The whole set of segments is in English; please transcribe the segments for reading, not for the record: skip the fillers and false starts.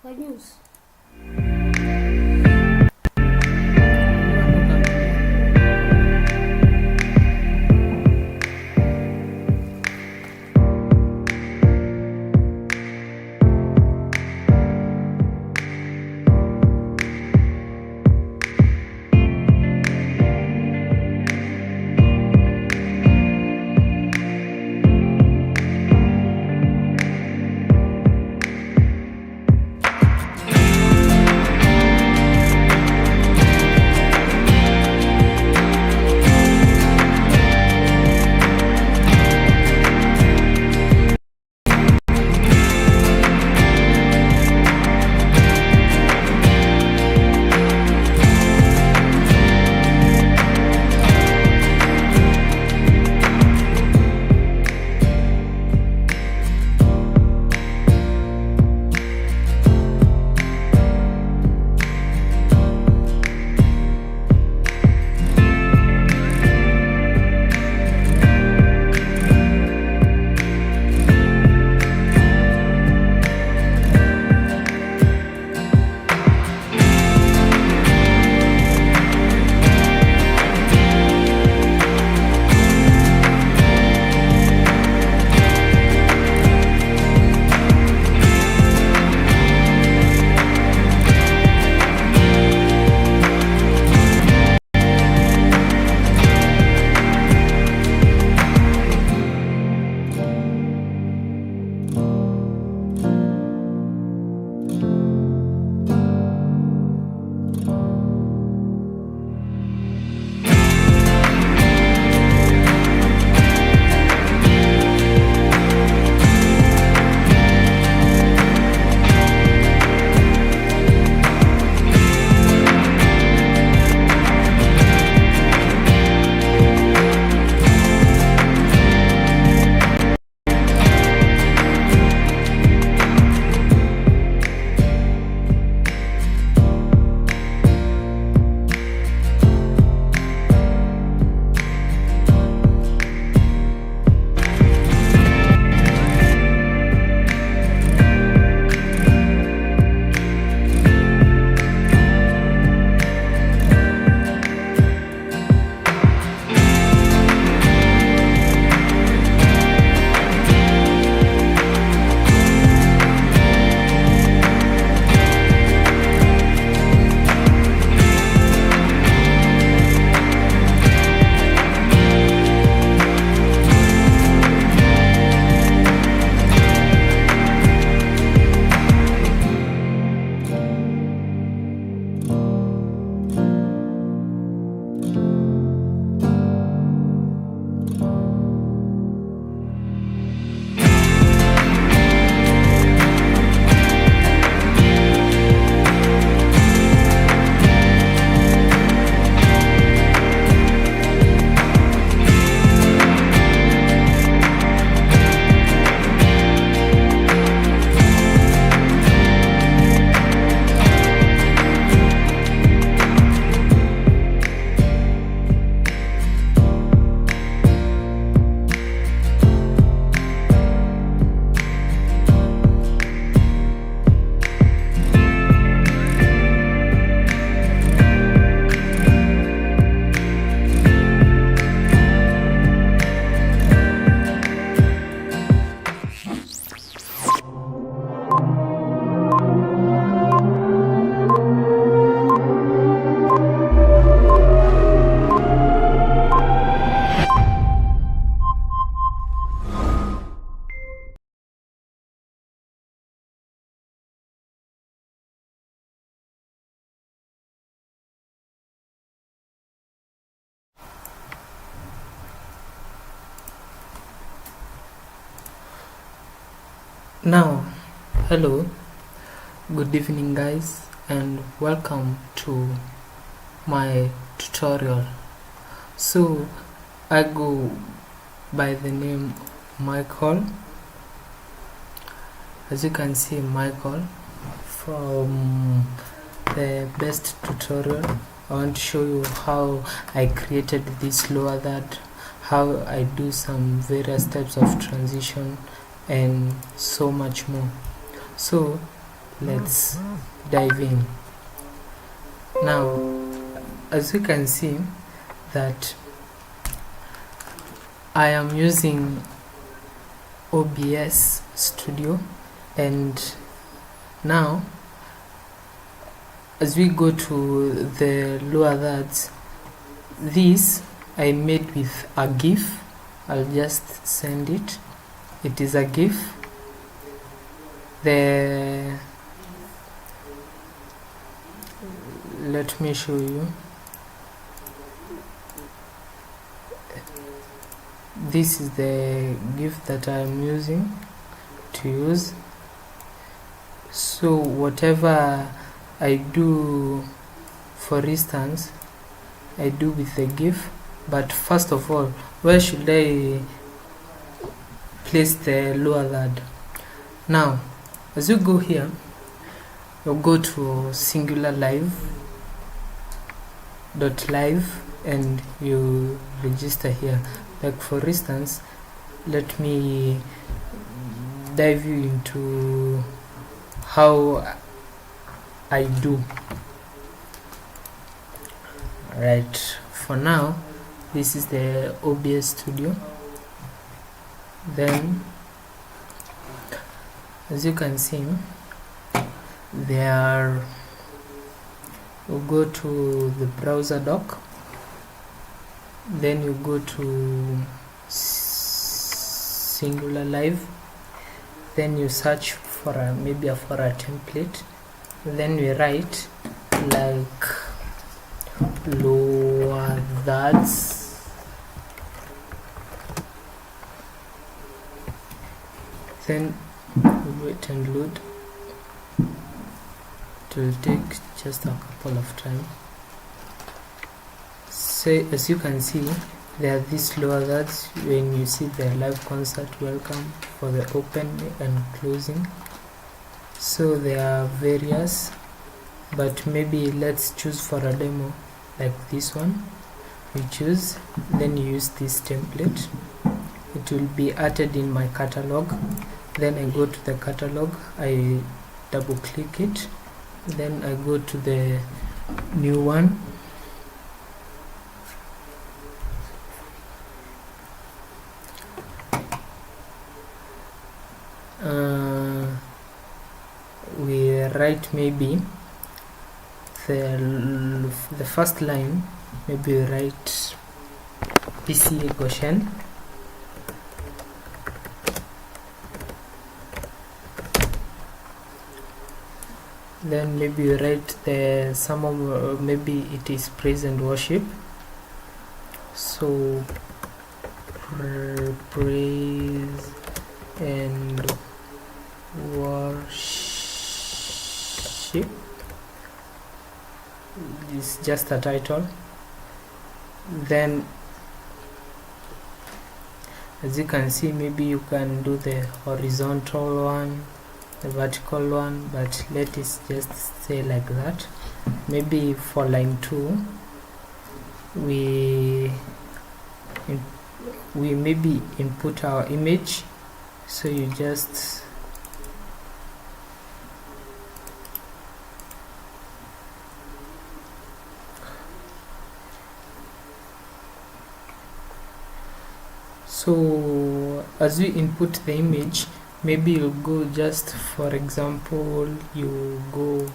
kwa news. Now, hello, good evening guys, and welcome to my tutorial. So I go by the name Michael. As you can see, Michael from the best tutorial. I want to show you how I created this lower that, how I do some various types of transition and so much more. So let's dive in. Now, as you can see that I am using OBS Studio, and now as we go to the lower thirds, this I made with a GIF. I'll just send it. It is a GIF. Let me show you. This is the GIF that I'm using to use. So whatever I do, for instance, I do with the GIF, but first of all, where should I place the lower third? Now, as you go here, you go to singular live.live and you register here. Like for instance, let me dive you into how I do. Right, for now, this is the OBS Studio. Then, as you can see, we'll go to the browser dock. Then you go to singular live. Then you search for maybe for a template. Then we write like lower thirds. Then wait and load. It will take just a couple of times. So as you can see, there are these lower thirds. When you see the live concert, welcome for the opening and closing. So there are various, but maybe let's choose for a demo like this one. You choose, then you use this template. It will be added in my catalog. Then I go to the catalog, I double click it, then I go to the new one. We write maybe the first line, maybe we write Pcea Goshen. Then maybe you write maybe it is praise and worship. So praise and worship is just a title. Then as you can see, maybe you can do the horizontal one, the vertical one, but let us just say like that. Maybe for line 2 we maybe input our image, so you just so as you input the image, maybe you go, just for example, you go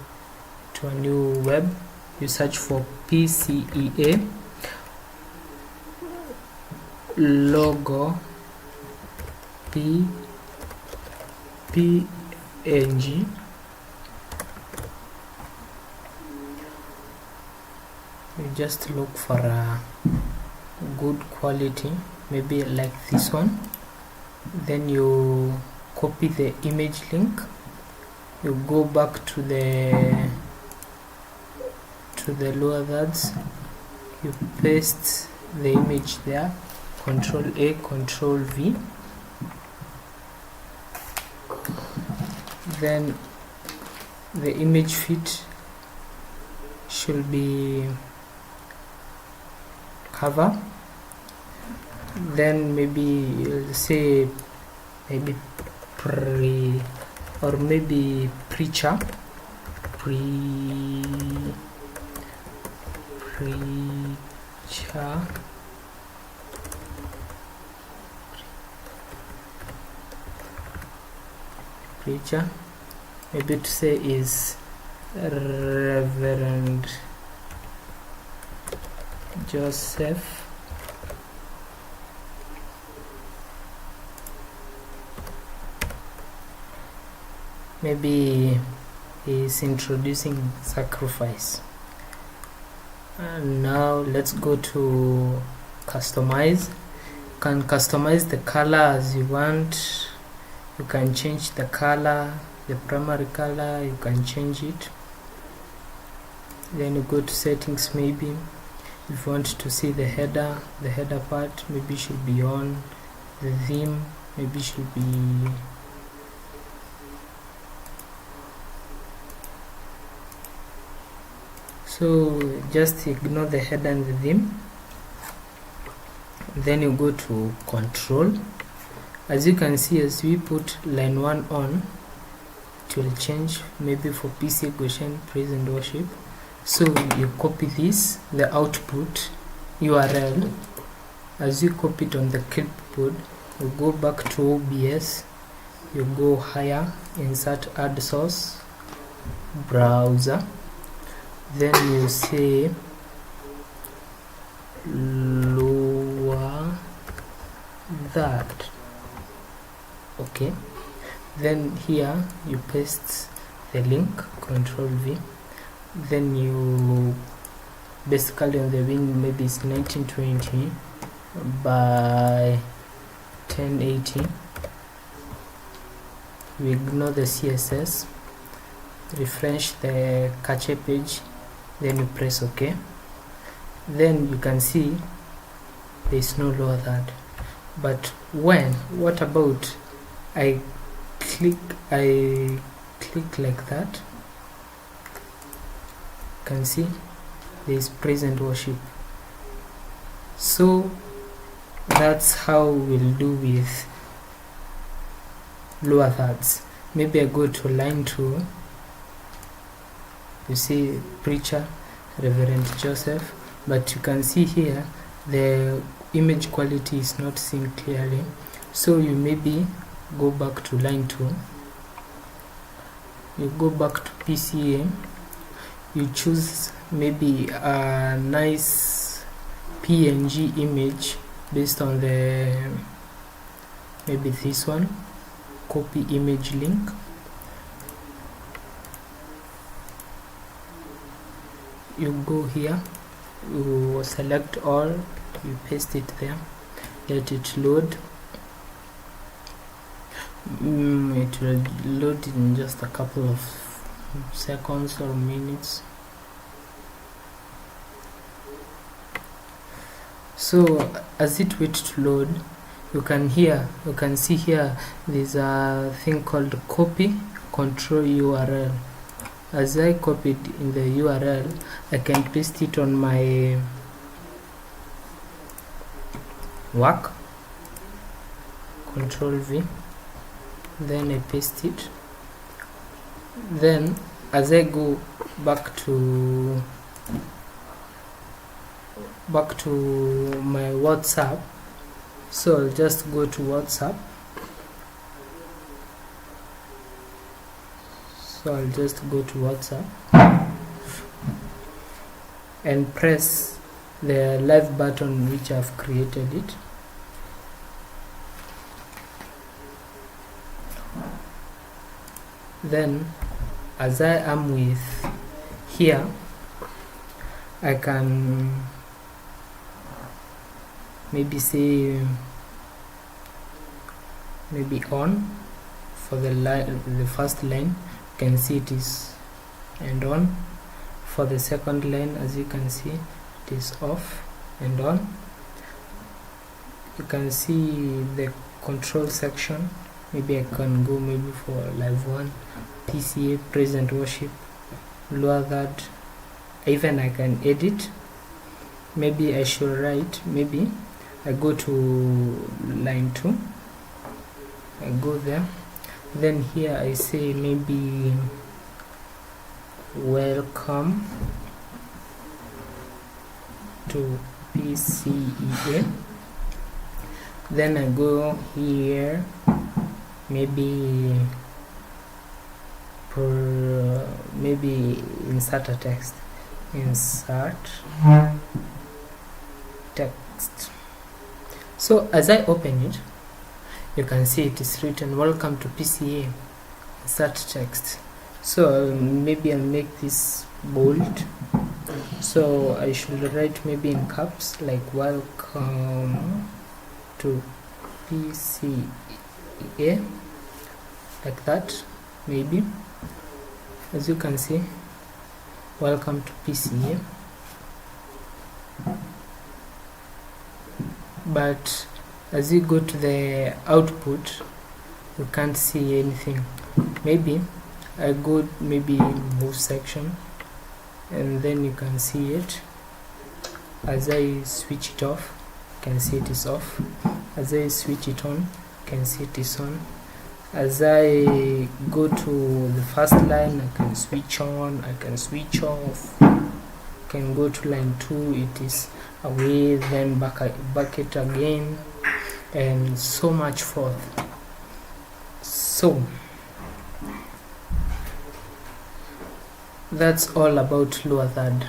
to a new web, you search for Pcea logo png. You just look for a good quality, maybe like this one. Then you copy the image link, you go back to the lower thirds, you paste the image there, Control A, Control V. Then the image fit should be cover. Then maybe you'll say maybe preacher, preacher, maybe to say is Reverend Joseph. Maybe he's introducing sacrifice. And now let's go to customize. You can customize the color as you want. You can change the color, the primary color, you can change it. Then you go to settings. Maybe if you want to see the header part, maybe should be on. The theme maybe should be so. Just ignore the header and the theme. Then you go to control. As you can see, as we put line 1 on, it will change maybe for Pcea Goshen praise and worship. So you copy this, the output URL. As you copy it on the clipboard, you go back to OBS, you go higher, insert add source, browser, then you say lower that. Okay, then here you paste the link, Control V, then you basically on the wing maybe it's 1920 by 1080. You ignore the CSS, refresh the cache page, then you press OK. Then you can see there is no lower that. But what about I click like that, you can see there is praise and worship. So that's how we'll do with lower thirds. Maybe I go to line 2, you see preacher Reverend Joseph, but you can see here the image quality is not seen clearly. So you maybe go back to line 2, you go back to Pcea, you choose maybe a nice PNG image based on the maybe this one, copy image link, you go here, you select all, you paste it there, let it load. It will load in just a couple of seconds or minutes. So as it waits to load, you can see here there's a thing called copy control URL. As I copied in the URL, I can paste it on my work, Control V, then I paste it. Then as I go back to my WhatsApp, so I'll just go to WhatsApp. So I'll just go to WhatsApp and press the live button which I've created it. Then as I am with here, I can maybe say maybe on for the first line. You can see it is and on. For the second line, as you can see, it is off and on. You can see the control section. Maybe I can go maybe for live 1, Pcea, praise and worship, lower that. Even I can edit. Maybe I should write, maybe I go to line 2, I go there, then here I say maybe come to Pcea, then I go here, maybe insert a text, so as I open it, you can see it is written welcome to Pcea, insert text. So maybe I'll make this bold, so I should write maybe in caps like welcome to Pcea, like that. Maybe, as you can see, welcome to Pcea. But as you go to the output, you can't see anything. Maybe I go move section, and then you can see it. As I switch it off, you can see it is off. As I switch it on, you can see it is on. As I go to the first line, I can switch on, I can switch off. I can go to line 2, it is away, then back it again, and so much forth. So that's all about lower third.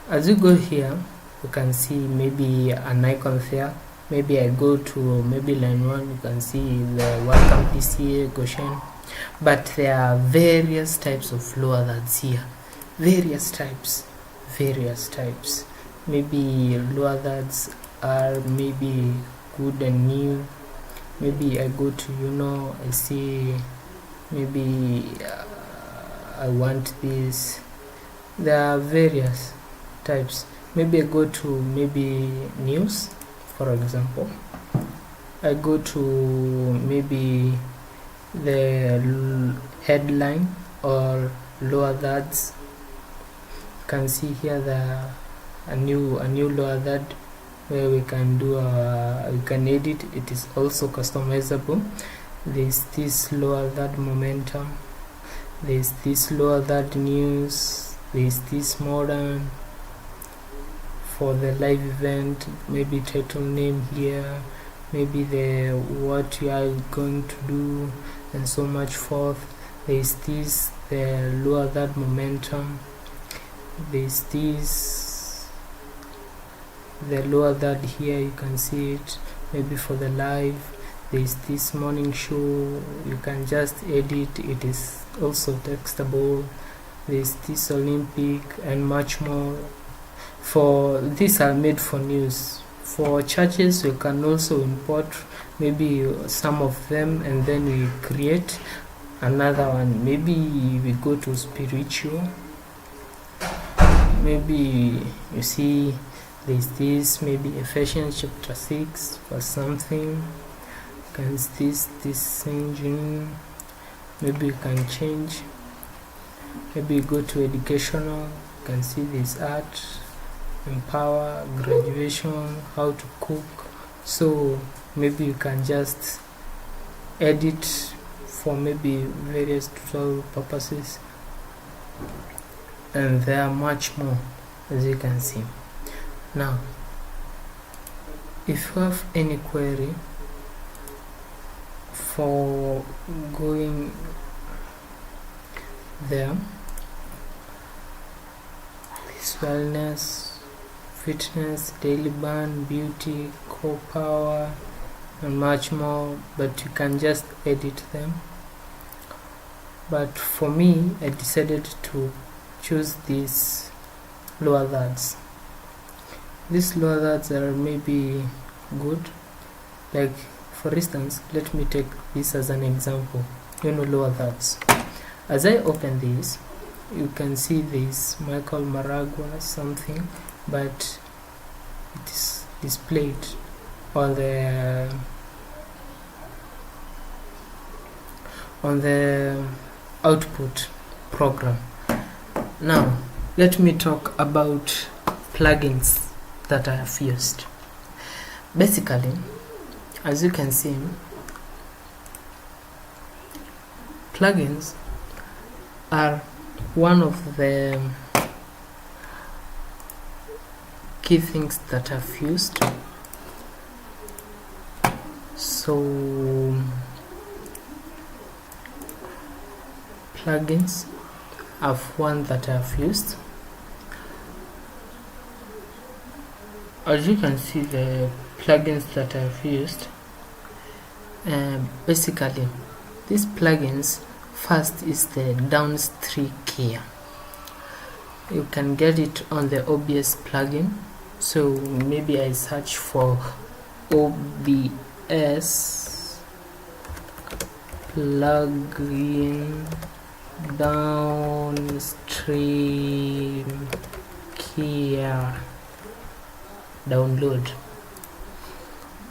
As you go here, you can see maybe an icon there. Maybe I go to line 1, you can see the welcome Pcea Goshen. But there are various types of lower thirds here. Various types. Maybe lower thirds are maybe good and new. Maybe I go to I see maybe I want this. There are various types. Maybe I go to news, for example. I go to maybe the headline or lower thirds. You can see here a new lower third where we can do we can edit. It is also customizable. There's this lower third momentum, there's this lower third news, there's this modern. For the live event, maybe title name here, maybe what you are going to do, and so much forth. There's this the lower third momentum, there's this the lower third here, you can see it. Maybe for the live, there's this morning show, you can just edit. It is also textable. There's this Olympic and much more. For these are made for news. For churches, you can also import maybe some of them, and then we create another one. Maybe we go to spiritual. Maybe you see there's this, maybe Ephesians chapter 6 or something. Can this engine? Maybe you can change. Maybe you go to educational. You can see this art, empower, graduation, how to cook. So maybe you can just edit for maybe various tutorial purposes, and there are much more, as you can see. Now if you have any query for going there, this wellness, fitness, daily burn, beauty, core power, and much more, but you can just edit them. But for me, I decided to choose these lower thirds. These lower thirds are maybe good. Like for instance, let me take this as an example. Lower thirds. As I open this, you can see this Michael Maragua something, but it is displayed on the output program. Now let me talk about plugins that I have used. Basically, as you can see, plugins are one of the key things that I've used. So plugins, I've one that I've used. As you can see, the plugins that I've used, basically these plugins, first is the downstream keyer. You can get it on the OBS plugin. So maybe I search for OBS plugin downstream keyer download.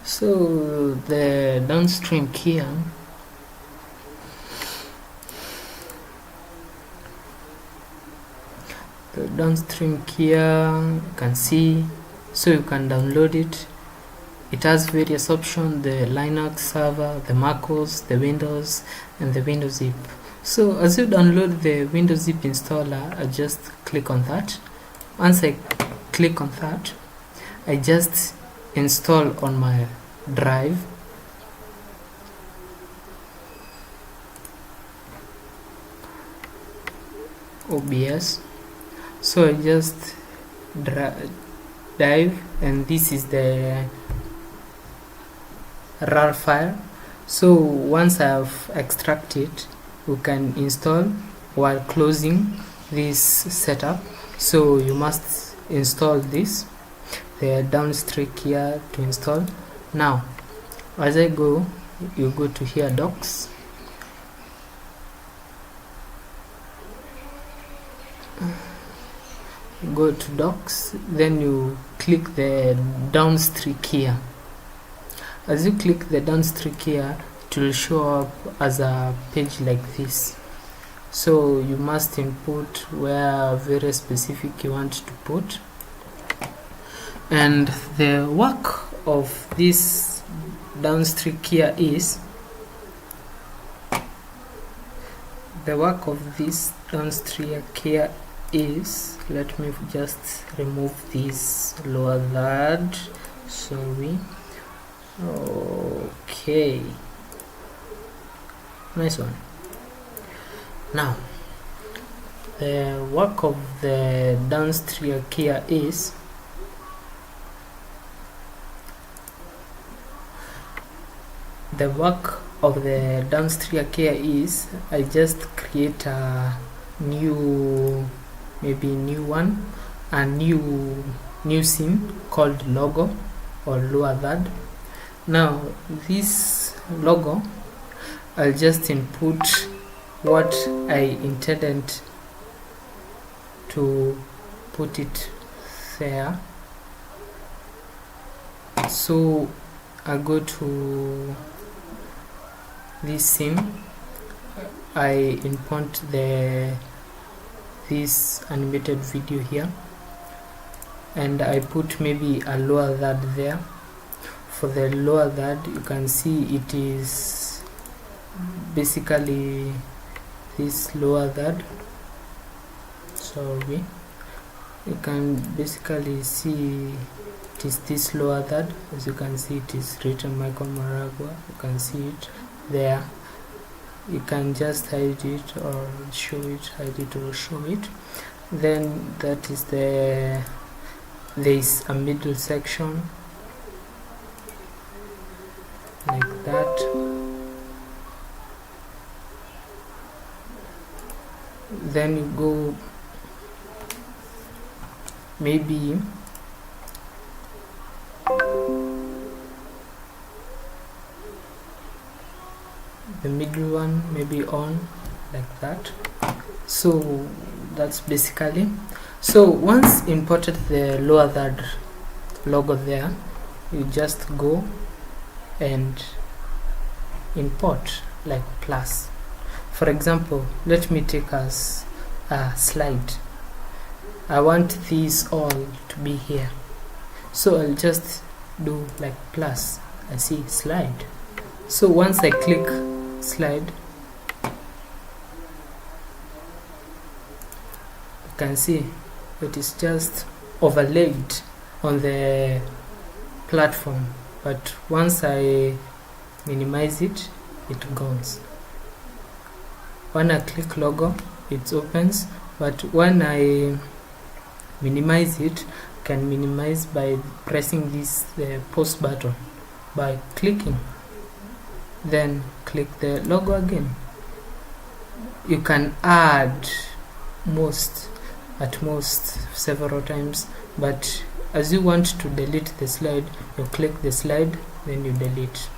So the downstream keyer, you can see, so you can download it. It has various options: the Linux server, the MacOS, the Windows, and the Windows zip. So as you download the Windows zip installer, I just click on that. Once I click on that, I just install on my drive. OBS. So I just dive, and this is the RAR file. So once I have extracted, you can install while closing this setup. So you must install this, the downstream here to install. Now as I go, you go to here, docs, go to docs, then you click the downstream here. As you click the downstream here, it will show up as a page like this. So you must input where very specific you want to put. And the work of this downstream here is, let me just remove this lower third, sorry. Okay, nice one. Now the work of the downstream here is, I just create a new scene called logo or lower third. Now this logo, I'll just input what I intended to put it there. So I go to this scene, I import this animated video here, and I put maybe a lower third there. For the lower third, you can see it is basically this lower third. Sorry, you can basically see it is this lower third. As you can see, it is written Michael Maragua. You can see it there. You can just hide it or show it, hide it or show it. Then that is there is a middle section like that. Then you go maybe the middle one, maybe on like that. So that's basically. So once imported the lower third logo there, you just go and import like plus. For example, let me take as a slide. I want these all to be here, so I'll just do like plus. I see slide. So once I click slide, can see it is just overlaid on the platform, but once I minimize it, it goes. When I click logo, it opens, but when I minimize it, I can minimize by pressing this pause button by clicking, then click the logo again. You can add at most several times, but as you want to delete the slide, you click the slide, then you delete.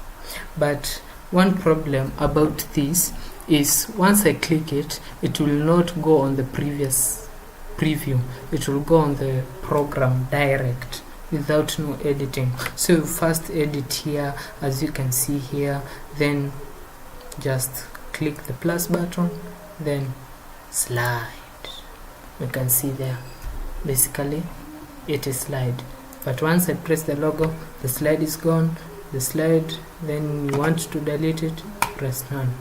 But one problem about this is once I click it, it will not go on the previous preview, it will go on the program direct without no editing. So you first edit here, as you can see here, then just click the plus button, then slide. You can see there, basically it is slide. But once I press the logo, the slide is gone. The slide, then you want to delete it, press none.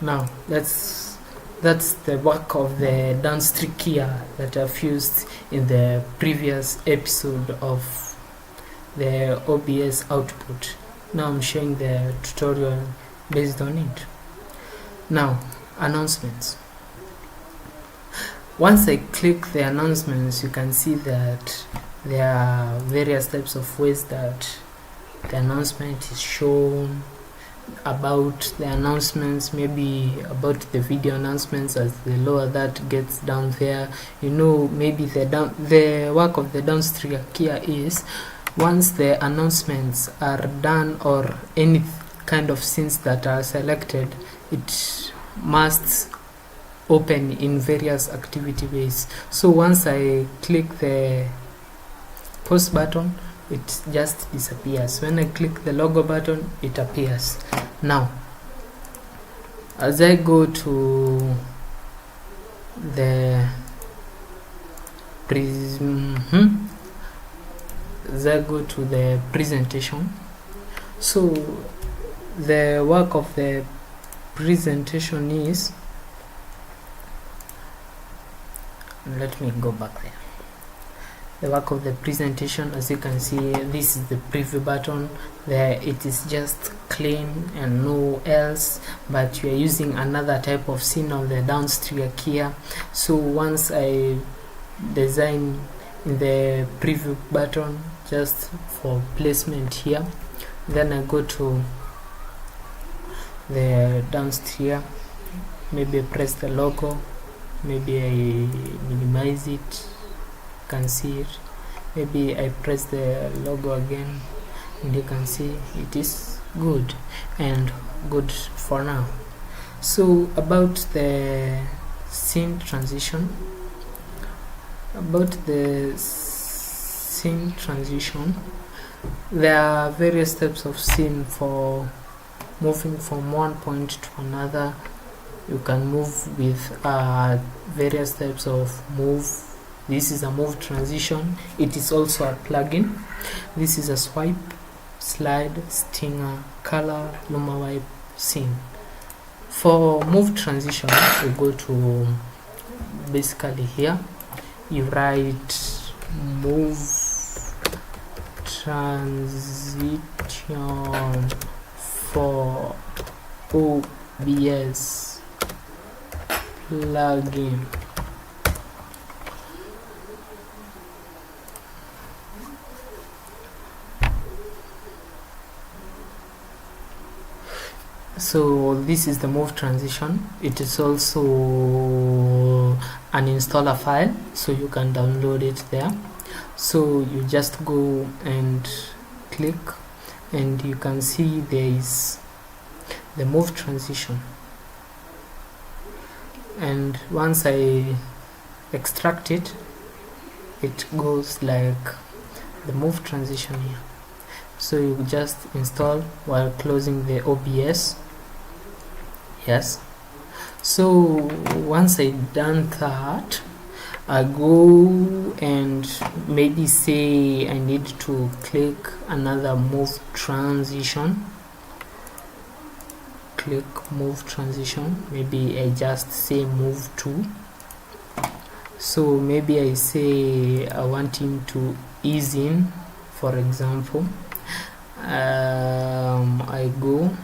Now that's the work of the downstream keyer that I've used in the previous episode of the OBS output. Now I'm showing the tutorial based on it. Now, announcements. Once I click the announcements, you can see that there are various types of ways that the announcement is shown. About the announcements, maybe about the video announcements, as the lower that gets down there, maybe the work of the downstream keyer is once the announcements are done or any kind of scenes that are selected, it must open in various activity ways. So once I click the pause button, it just disappears. When I click the logo button, it appears. Now, as I go to the presentation, so the work of the presentation is, let me go back there. The work of the presentation, as you can see, this is the preview button. There it is just clean and no else, but you are using another type of scene of the downstream keyer. So once I design in the preview button just for placement here, then I go to the downstream, maybe I press the logo, maybe I minimize it, can see it, maybe I press the logo again, and you can see it is good and good for now. So about the scene transition, there are various types of scene for moving from one point to another. You can move with various types of move. This is a move transition. It is also a plugin. This is a swipe, slide, stinger, color, luma wipe, scene. For move transition, you go to basically here. You write move transition for OBS plugin. So this is the move transition. It is also an installer file, so you can download it there. So you just go and click, and you can see there is the move transition. And once I extract it, it goes like the move transition here. So you just install while closing the OBS. Yes. So once I done that, I go and maybe say I need to click another move transition. Click move transition. Maybe I just say move to. So maybe I say I want him to ease in, for example. I go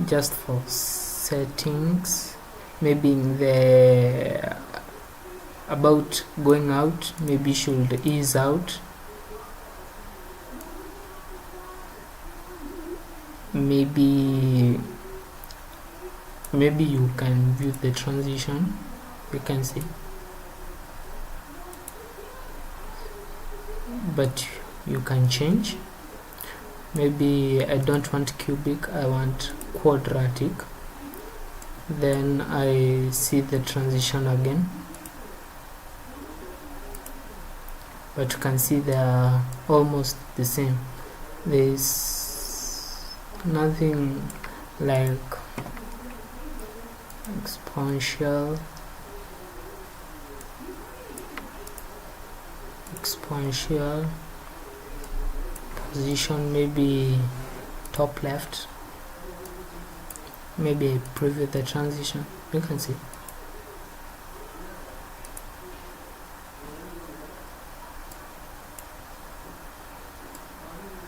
just for settings, maybe in the about going out, maybe should ease out. Maybe you can view the transition, you can see, but you can change. Maybe I don't want cubic, I want quadratic. Then I see the transition again, but you can see they are almost the same. There's nothing like exponential, position, maybe top left. Maybe I preview the transition, you can see.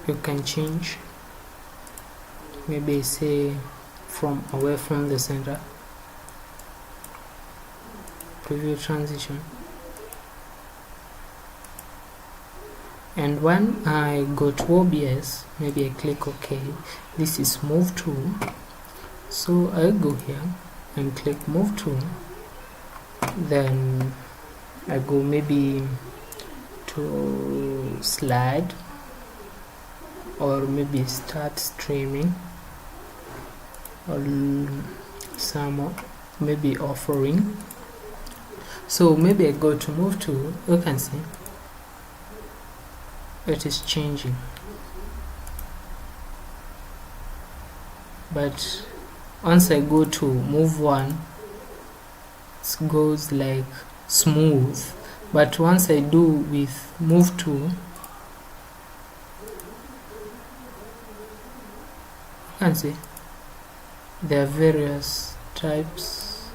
You can change, maybe say from away from the center, preview transition. And when I go to OBS, maybe I click OK. This is move tool, so I go here and click move tool. Then I go maybe to slide, or maybe start streaming, or some maybe offering. So maybe I go to move tool, you can see it is changing, but once I go to move one, it goes like smooth. But once I do with move tool, you can see there are various types.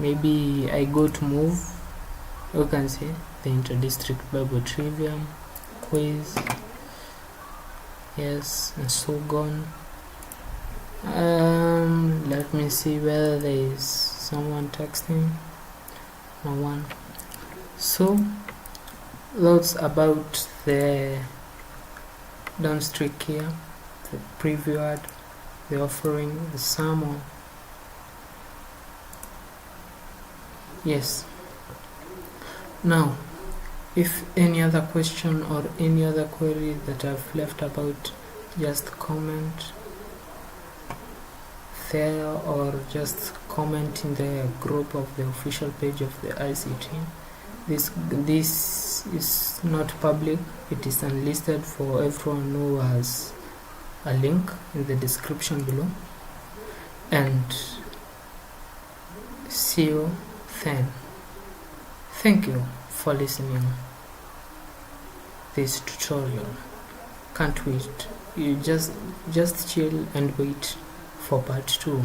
Maybe I go to move, you can see the inter-district Bible trivia, quiz, yes, and so on. Let me see whether there is someone texting. No one. So that's about the downstreak here, the preview ad, the offering, the sermon. Yes. Now, if any other question or any other query that I've left about, just comment there, or just comment in the group of the official page of the ICT. This is not public, it is unlisted for everyone who has a link in the description below. And see you then. Thank you for listening this tutorial. Can't wait. You just chill and wait for part 2.